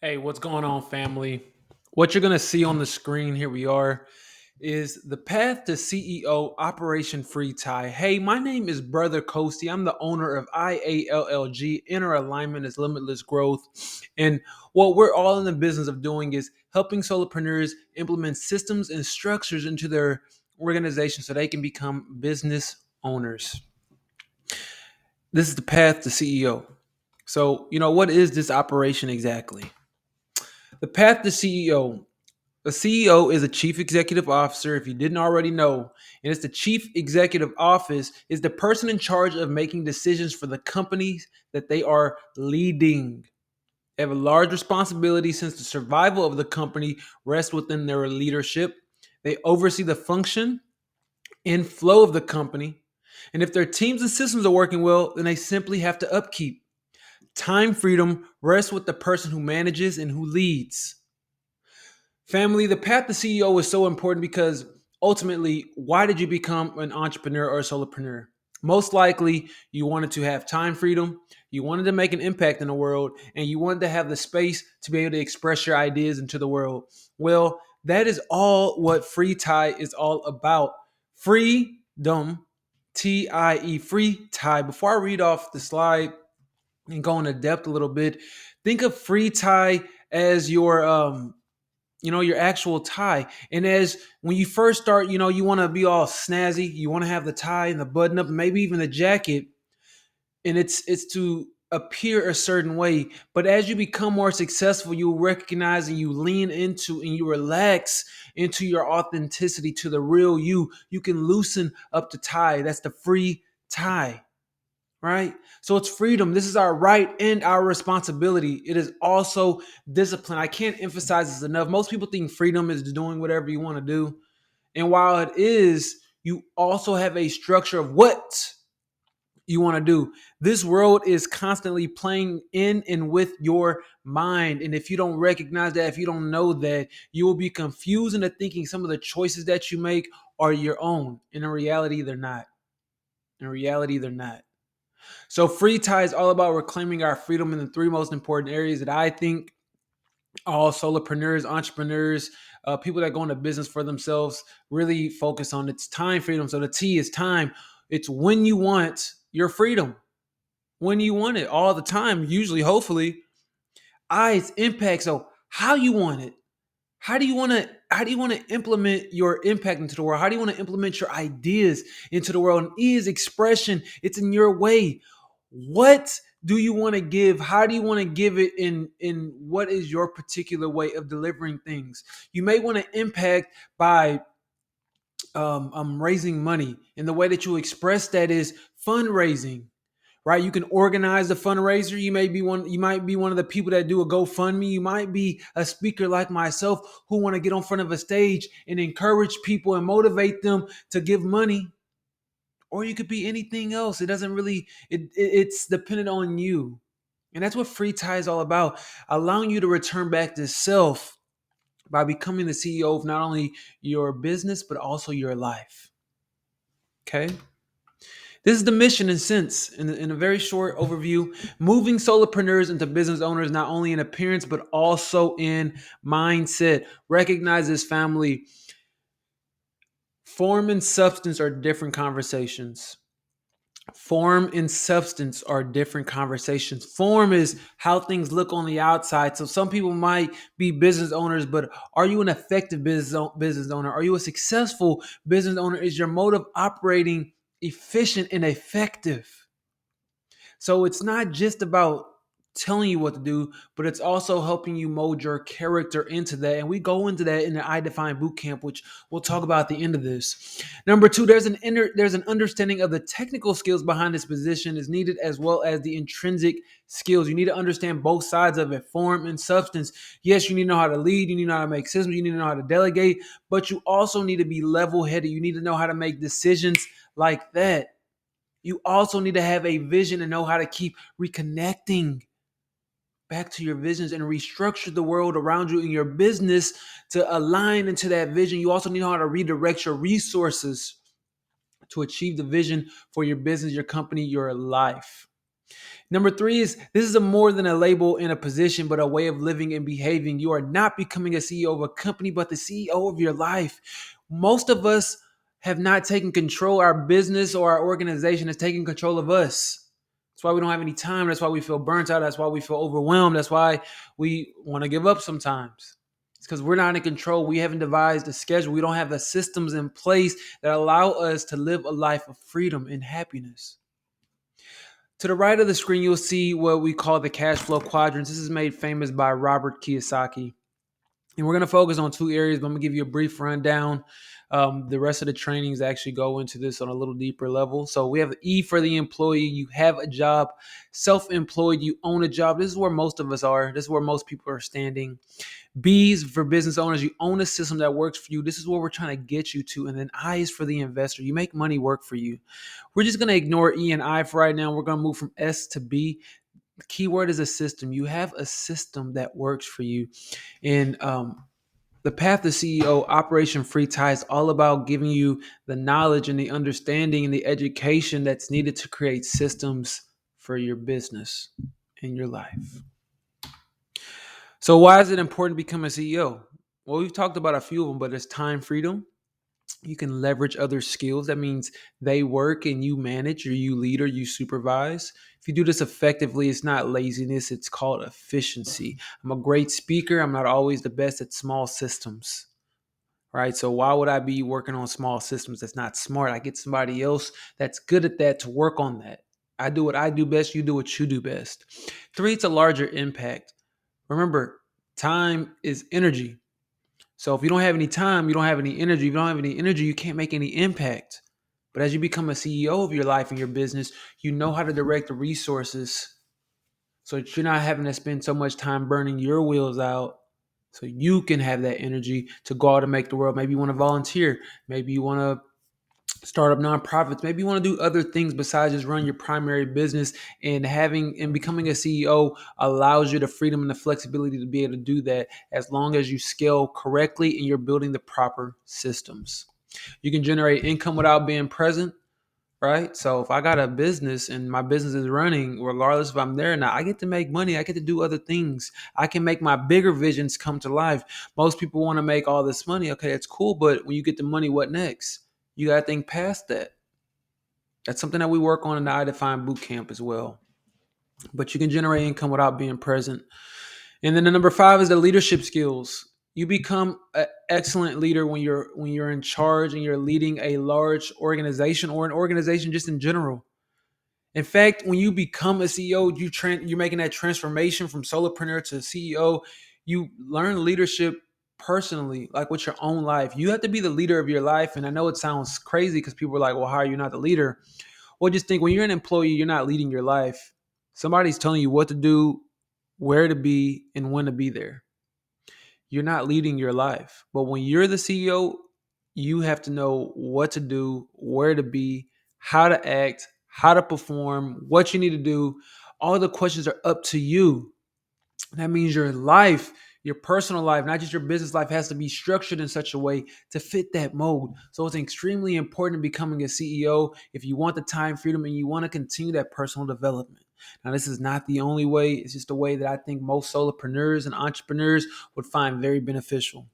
Hey, what's going on, family? What you're going to see on the screen, here we are, is the path to CEO Operation Free Tie. Hey, my name is Brother Coasty. I'm the owner of IALLG. Inner Alignment is Limitless Growth. And what we're all in the business of doing is helping solopreneurs implement systems and structures into their organization so they can become business owners. This is the path to CEO. So, what is this operation exactly? The path to CEO. A CEO is a chief executive officer, if you didn't already know, and it's the chief executive office is the person in charge of making decisions for the companies that they are leading. They have a large responsibility since the survival of the company rests within their leadership. They oversee the function and flow of the company. And if their teams and systems are working well, then they simply have to upkeep. Time freedom rests with the person who manages and who leads. Family, the path to CEO is so important because ultimately, why did you become an entrepreneur or a solopreneur? Most likely, you wanted to have time freedom, you wanted to make an impact in the world, and you wanted to have the space to be able to express your ideas into the world. Well, that is all what Free Tie is all about. Freedom, T-I-E, Free Tie. Before I read off the slide and go into depth a little bit, think of Free Tie as your actual tie. And as when you first start, you want to be all snazzy, you want to have the tie and the button up, and maybe even the jacket, and it's to appear a certain way. But as you become more successful, you recognize and you lean into and you relax into your authenticity, to the real you. You can loosen up the tie. That's the free tie, right? So it's freedom. This is our right and our responsibility. It is also discipline. I can't emphasize this enough. Most people think freedom is doing whatever you want to do. And while it is, you also have a structure of what you want to do. This world is constantly playing in and with your mind. And if you don't recognize that, if you don't know that, you will be confused into thinking some of the choices that you make are your own. And in reality, they're not. In reality, they're not. So free tie is all about reclaiming our freedom in the three most important areas that I think all solopreneurs, entrepreneurs, people that go into business for themselves really focus on. It's time freedom. So the T is time. It's when you want your freedom, when you want it all the time, usually, hopefully. I, it's impact. So how you want it. How do you want to implement your impact into the world? How do you want to implement your ideas into the world? And E is expression. It's in your way. What do you want to give? How do you want to give it, in what is your particular way of delivering things? You may want to impact by raising money, and the way that you express that is fundraising, right? You can organize the fundraiser. You might be one of the people that do a GoFundMe. You might be a speaker like myself who want to get on front of a stage and encourage people and motivate them to give money. Or you could be anything else. It doesn't really, it's dependent on you. And that's what free tie is all about, allowing you to return back to self by becoming the CEO of not only your business, but also your life. Okay. This is the mission and sense in a very short overview. Moving solopreneurs into business owners, not only in appearance, but also in mindset. Recognize this, family. Form and substance are different conversations. Form and substance are different conversations. Form is how things look on the outside. So some people might be business owners, but are you an effective business owner? Are you a successful business owner? Is your mode of operating efficient and effective? So it's not just about telling you what to do, but it's also helping you mold your character into that. And we go into that in the I Define boot camp, which we'll talk about at the end of this. Number two, there's an understanding of the technical skills behind this position is needed, as well as the intrinsic skills. You need to understand both sides of it, form and substance. Yes, you need to know how to lead, you need to know how to make systems, you need to know how to delegate, but you also need to be level-headed. You need to know how to make decisions like that. You also need to have a vision and know how to keep reconnecting back to your visions and restructure the world around you in your business to align into that vision. You also need to know how to redirect your resources to achieve the vision for your business, your company, your life. Number three is this is a more than a label in a position, but a way of living and behaving. You are not becoming a CEO of a company, but the CEO of your life. Most of us have not taken control. Our business or our organization is taking control of us. That's why we don't have any time. That's why we feel burnt out. That's why we feel overwhelmed. That's why we want to give up sometimes. It's because we're not in control. We haven't devised a schedule. We don't have the systems in place that allow us to live a life of freedom and happiness. To the right of the screen, you'll see what we call the cash flow quadrants. This is made famous by Robert Kiyosaki. And we're going to focus on two areas, but I'm going to give you a brief rundown. The rest of the trainings actually go into this on a little deeper level. So we have E for the employee. You have a job. Self-employed, you own a job. This is where most of us are. This is where most people are standing. B's for business owners. You own a system that works for you. This is where we're trying to get you to. And then I is for the investor. You make money work for you. We're just going to ignore E and I for right now. We're going to move from S to B. The key word is a system. You have a system that works for you. And the path to CEO, Operation Free Tie, is all about giving you the knowledge and the understanding and the education that's needed to create systems for your business and your life. So why is it important to become a CEO? Well, we've talked about a few of them, but there's time freedom. You can leverage other skills. That means they work and you manage, or you lead, or you supervise. If you do this effectively, it's not laziness. It's called efficiency. I'm a great speaker. I'm not always the best at small systems, right? So why would I be working on small systems? That's not smart. I get somebody else that's good at that to work on that. I do what I do best. You do what you do best. Three, it's a larger impact. Remember, time is energy. So if you don't have any time, you don't have any energy. If you don't have any energy, you can't make any impact. But as you become a CEO of your life and your business, you know how to direct the resources so that you're not having to spend so much time burning your wheels out, so you can have that energy to go out and make the world. Maybe you want to volunteer. Maybe you want to start up nonprofits. Maybe you want to do other things besides just run your primary business. And becoming a CEO allows you the freedom and the flexibility to be able to do that as long as you scale correctly and you're building the proper systems. You can generate income without being present, right? So if I got a business and my business is running, regardless if I'm there or not, I get to make money. I get to do other things. I can make my bigger visions come to life. Most people want to make all this money. Okay, that's cool. But when you get the money, what next? You got to think past that. That's something that we work on in the I-Define Bootcamp as well. But you can generate income without being present. And then the number 5 is the leadership skills. You become an excellent leader when you're in charge and you're leading a large organization or an organization just in general. In fact, when you become a CEO, you're making that transformation from solopreneur to CEO. You learn leadership personally, like with your own life. You have to be the leader of your life. And I know it sounds crazy because people are like, well, how are you not the leader? Well, just think when you're an employee, you're not leading your life. Somebody's telling you what to do, where to be, and when to be there. You're not leading your life. But when you're the CEO, you have to know what to do, where to be, how to act, how to perform, what you need to do. All the questions are up to you. That means your life, your personal life, not just your business life, has to be structured in such a way to fit that mode. So it's extremely important becoming a CEO if you want the time freedom and you want to continue that personal development. Now, this is not the only way. It's just a way that I think most solopreneurs and entrepreneurs would find very beneficial.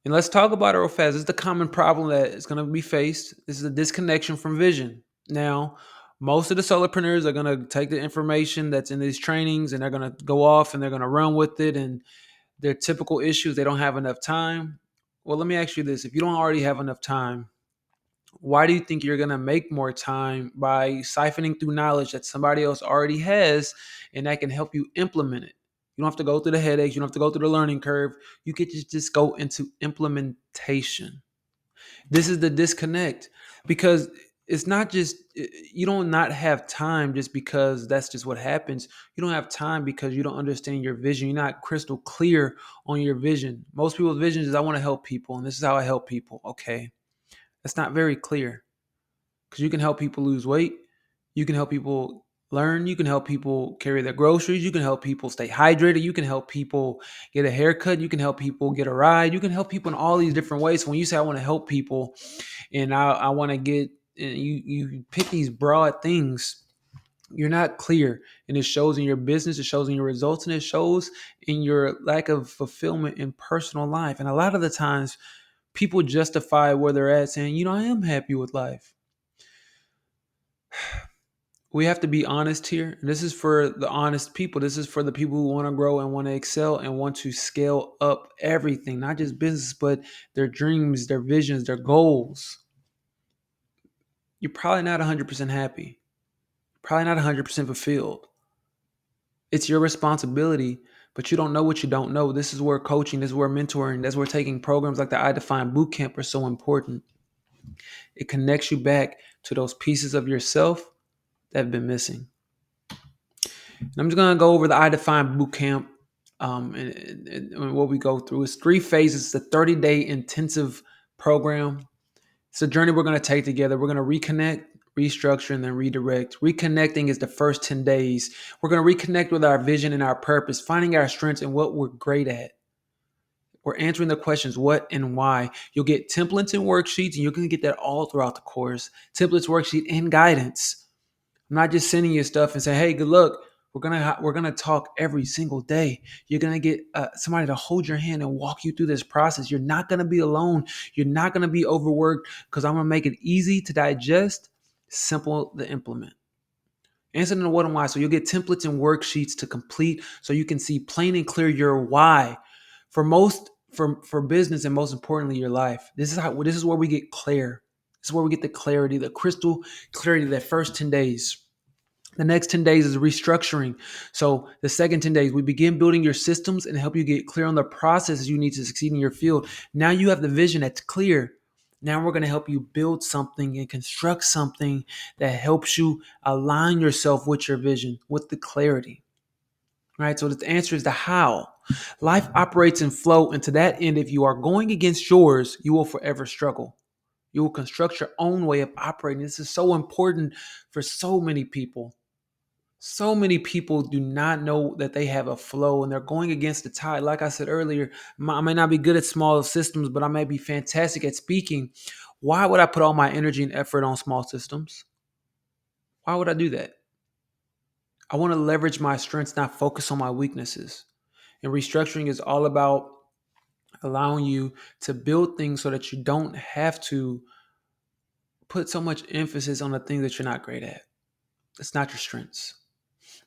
And let's talk about it real fast. This is the common problem that is going to be faced. This is a disconnection from vision. Now, most of the solopreneurs are going to take the information that's in these trainings and they're going to go off and they're going to run with it. And their typical issues, they don't have enough time. Well, let me ask you this. If you don't already have enough time, why do you think you're going to make more time by siphoning through knowledge that somebody else already has and that can help you implement it? You don't have to go through the headaches. You don't have to go through the learning curve. You get to just go into implementation. This is the disconnect, because it's not just, you don't not have time just because that's just what happens. You don't have time because you don't understand your vision. You're not crystal clear on your vision. Most people's vision is, I want to help people and this is how I help people. Okay. That's not very clear, because you can help people lose weight. You can help people learn. You can help people carry their groceries. You can help people stay hydrated. You can help people get a haircut. You can help people get a ride. You can help people in all these different ways. So when you say, I want to help people and I want to get you pick these broad things, you're not clear. And it shows in your business, it shows in your results, and it shows in your lack of fulfillment in personal life. And a lot of the times people justify where they're at saying, I am happy with life. We have to be honest here. And this is for the honest people. This is for the people who want to grow and want to excel and want to scale up everything, not just business, but their dreams, their visions, their goals. You're probably not 100% happy. Probably not 100% fulfilled. It's your responsibility, but you don't know what you don't know. This is where coaching, this is where mentoring, that's where taking programs like the I-Define Bootcamp are so important. It connects you back to those pieces of yourself that have been missing. And I'm just going to go over the I-Define Bootcamp and what we go through. It's 3 phases. It's a 30-day intensive program. It's a journey we're going to take together. We're going to reconnect, restructure, and then redirect. Reconnecting is the first 10 days. We're going to reconnect with our vision and our purpose, finding our strengths and what we're great at. We're answering the questions what and why. You'll get templates and worksheets, and you're going to get that all throughout the course. Templates, worksheet, and guidance. I'm not just sending you stuff and saying, hey, good luck. We're gonna talk every single day. You're gonna get somebody to hold your hand and walk you through this process. You're not gonna be alone. You're not gonna be overworked, because I'm gonna make it easy to digest, simple to implement. Answering the what and why. So you'll get templates and worksheets to complete, so you can see plain and clear your why for business, and most importantly, your life. This is where we get clear. This is where we get the clarity, the crystal clarity. That first 10 days. The next 10 days is restructuring. So the second 10 days, we begin building your systems and help you get clear on the processes you need to succeed in your field. Now you have the vision that's clear. Now we're going to help you build something and construct something that helps you align yourself with your vision, with the clarity. Right? So the answer is the how. Life operates in flow, and to that end, if you are going against yours, you will forever struggle. You will construct your own way of operating. This is so important for so many people. So many people do not know that they have a flow, and they're going against the tide. Like I said earlier, I may not be good at small systems, but I may be fantastic at speaking. Why would I put all my energy and effort on small systems? Why would I do that? I want to leverage my strengths, not focus on my weaknesses. And restructuring is all about allowing you to build things so that you don't have to put so much emphasis on the things that you're not great at. It's not your strengths.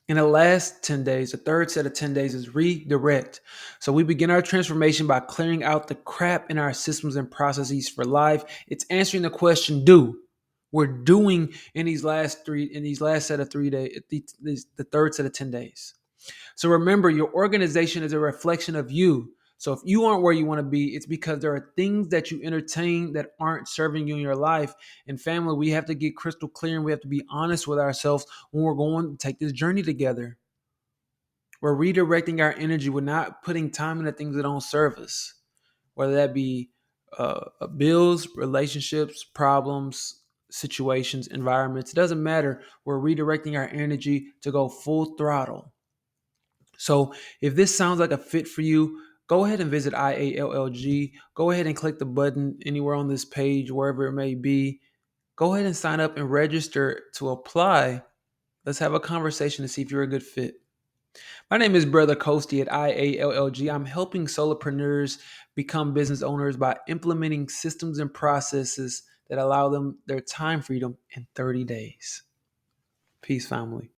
In the last 10 days, the third set of 10 days is redirect. So we begin our transformation by clearing out the crap in our systems and processes for life. It's answering the question, do. We're doing in these last set of 3 days, the third set of 10 days. So remember, your organization is a reflection of you. So if you aren't where you want to be, it's because there are things that you entertain that aren't serving you in your life. And family, we have to get crystal clear, and we have to be honest with ourselves when we're going to take this journey together. We're redirecting our energy. We're not putting time into things that don't serve us, whether that be bills, relationships, problems, situations, environments. It doesn't matter. We're redirecting our energy to go full throttle. So if this sounds like a fit for you, go ahead and visit IALLG. Go ahead and click the button anywhere on this page, wherever it may be. Go ahead and sign up and register to apply. Let's have a conversation to see if you're a good fit. My name is Brother 𝐁𝐫𝐶 at IALLG. I'm helping solopreneurs become business owners by implementing systems and processes that allow them their time freedom in 30 days. Peace, family.